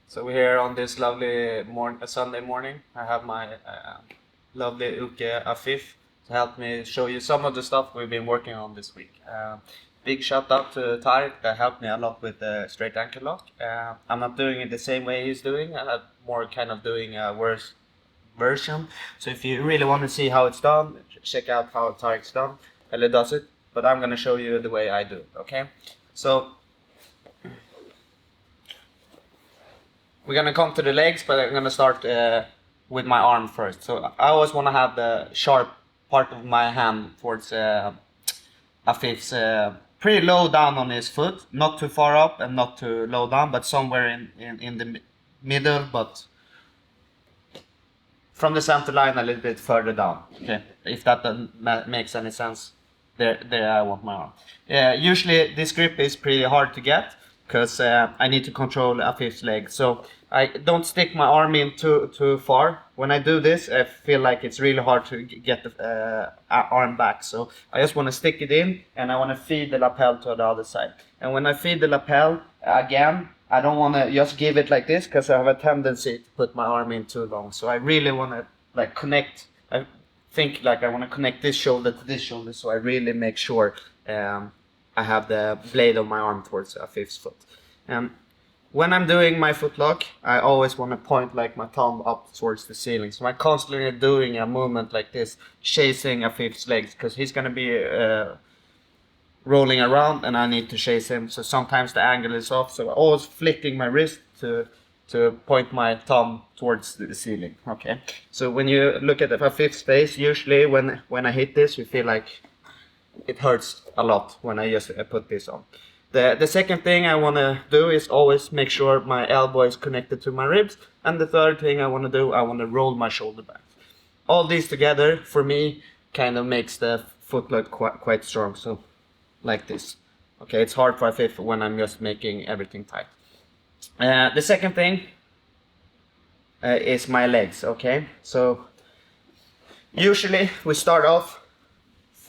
So we're here on this lovely Sunday morning. I have my lovely Uke Afif to help me show you some of the stuff we've been working on this week. Big shout out to Tarek that helped me a lot with the straight ankle lock. I'm not doing it the same way he's doing. I'm more kind of doing a worse version. So if you really want to see how it's done, check out how Tarek's does it. But I'm gonna show you the way I do it. Okay, so we're gonna come to the legs, but I'm gonna start with my arm first. So I always want to have the sharp part of my hand towards Afif's pretty low down on his foot, not too far up and not too low down, but somewhere in the middle, but from the center line a little bit further down. Okay, if that makes any sense. There I want my arm. Usually this grip is pretty hard to get because I need to control Afif's leg. So I don't stick my arm in too far. When I do this, I feel like it's really hard to get the arm back. So I just want to stick it in and I want to feed the lapel to the other side. And when I feed the lapel, again, I don't want to just give it like this because I have a tendency to put my arm in too long. So I really want to like connect. I think like I want to connect this shoulder to this shoulder, so I really make sure I have the blade of my arm towards Afif's foot. When I'm doing my foot lock, I always want to point like my thumb up towards the ceiling. So I'm constantly doing a movement like this, chasing Afif's legs, because he's going to be rolling around and I need to chase him. So sometimes the angle is off, so I'm always flicking my wrist to point my thumb towards the ceiling. Okay, so when you look at Afif's face, usually when I hit this, you feel like it hurts a lot when I just put this on. The second thing I want to do is always make sure my elbow is connected to my ribs, and the third thing I want to do, I want to roll my shoulder back. All these together for me kind of makes the foot lock quite strong. So like this. Okay, it's hard for Afif when I'm just making everything tight. The second thing is my legs. Okay, so usually we start off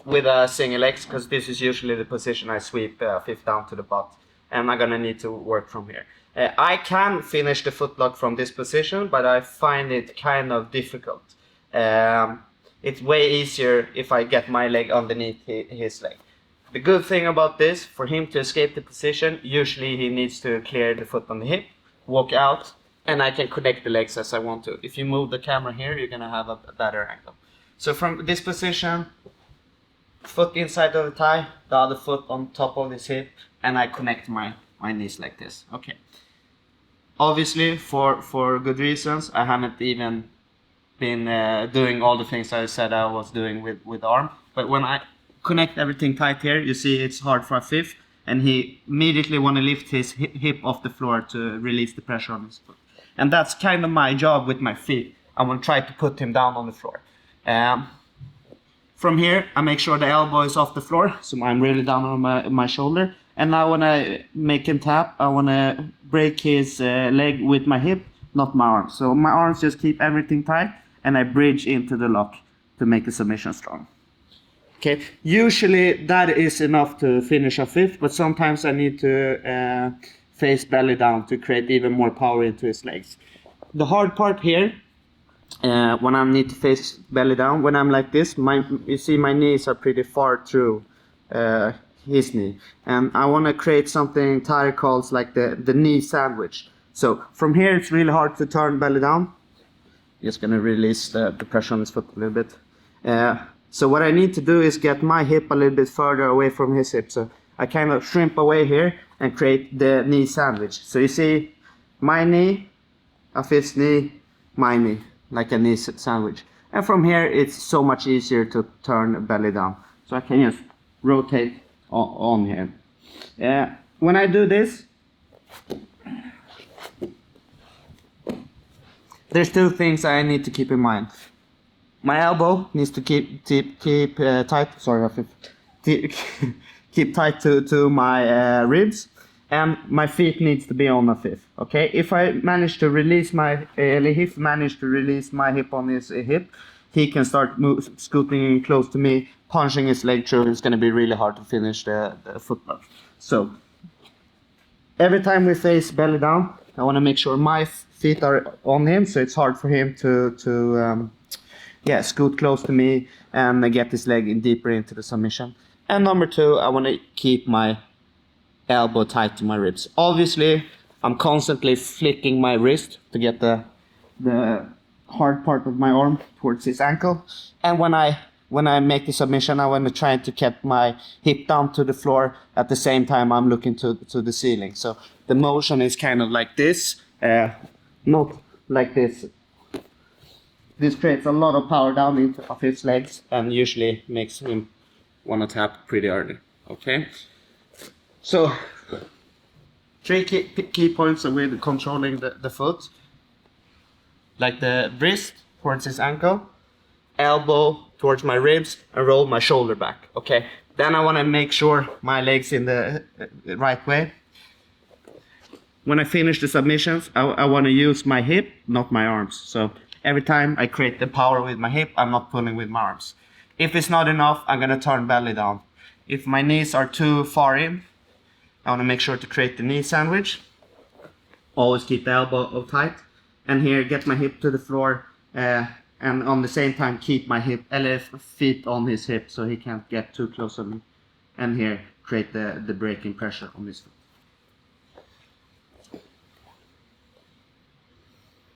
with a single legs because this is usually the position I sweep Afif down to the butt, and I'm gonna need to work from here. I can finish the foot lock from this position, but I find it kind of difficult. It's way easier if I get my leg underneath his leg. The good thing about this, for him to escape the position, usually he needs to clear the foot on the hip, walk out, and I can connect the legs as I want to. If you move the camera here, you're gonna have a better angle. So from this position, foot inside of the thigh, the other foot on top of this hip, and I connect my knees like this. Okay. Obviously, for good reasons, I haven't even been doing all the things I said I was doing with arm, but when I connect everything tight here, you see it's hard for Afif, and he immediately want to lift his hip off the floor to release the pressure on his foot. And that's kind of my job with my feet. I want to try to put him down on the floor. From here, I make sure the elbow is off the floor, so I'm really down on my shoulder. And now when I make him tap, I want to break his leg with my hip, not my arm. So my arms just keep everything tight, and I bridge into the lock to make the submission strong. Okay, usually that is enough to finish Afif, but sometimes I need to face belly down to create even more power into his legs. The hard part here, when I need to face belly down, when I'm like this, you see my knees are pretty far through his knee, and I want to create something Tarek calls like the knee sandwich. So from here it's really hard to turn belly down. Just gonna release the pressure on his foot a little bit. So what I need to do is get my hip a little bit further away from his hip. So I kind of shrimp away here and create the knee sandwich. So you see my knee, Afif's knee, my knee, like a knee sandwich. And from here it's so much easier to turn belly down. So I can just rotate on here. When I do this, there's two things I need to keep in mind. My elbow needs to keep tight. Sorry, Afif. Keep tight to my ribs, and my feet needs to be on Afif. Okay. If I manage to release my hip on his hip, he can start scooting close to me, punching his leg through. It's going to be really hard to finish the football. So every time we face belly down, I want to make sure my feet are on him, so it's hard for him to scoot close to me and get his leg in deeper into the submission. And number 2, I want to keep my elbow tight to my ribs. Obviously, I'm constantly flicking my wrist to get the hard part of my arm towards his ankle. And when I make the submission, I want to try to get my hip down to the floor at the same time I'm looking to the ceiling. So the motion is kind of like this, not like this. This creates a lot of power down into of his legs and usually makes him want to tap pretty early. Okay. So 3 key points with controlling the foot. Like the wrist towards his ankle, elbow towards my ribs, and roll my shoulder back. Okay. Then I want to make sure my leg's in the right way. When I finish the submissions, I want to use my hip, not my arms. So every time I create the power with my hip, I'm not pulling with my arms. If it's not enough, I'm gonna turn belly down. If my knees are too far in, I want to make sure to create the knee sandwich. Always keep the elbow tight. And here, get my hip to the floor, and on the same time keep my feet on his hip so he can't get too close on me. And here, create the braking pressure on his foot.